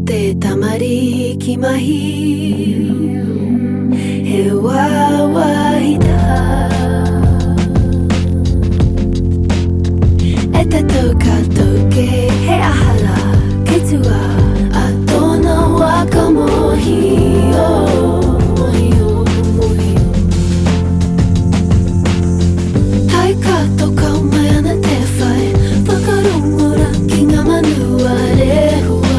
てたまりきまひへわわいたえたとかとけへあはらけつはあとのわかもひよタイカとかお前なてファイバカロンゴラキがまぬわれふわ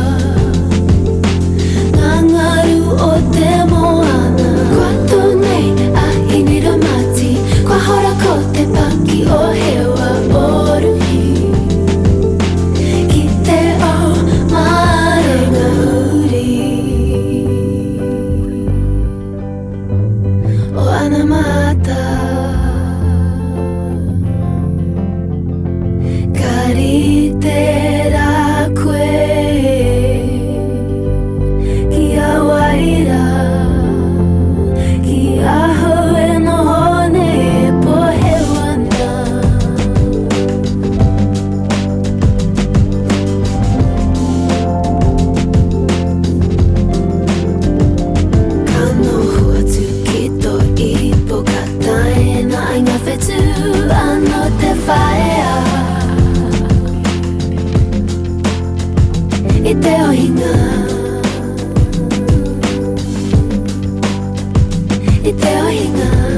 がるおてもあなkwaとねあいにるまちkwaほらこてぱきおへわおるひきておまれがうりおあなまたかりてらくえきあわいらきあふえのほねぽへわなかのふわつきと一歩がたえないがフェツあのてファエアいておひがいておひが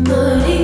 無理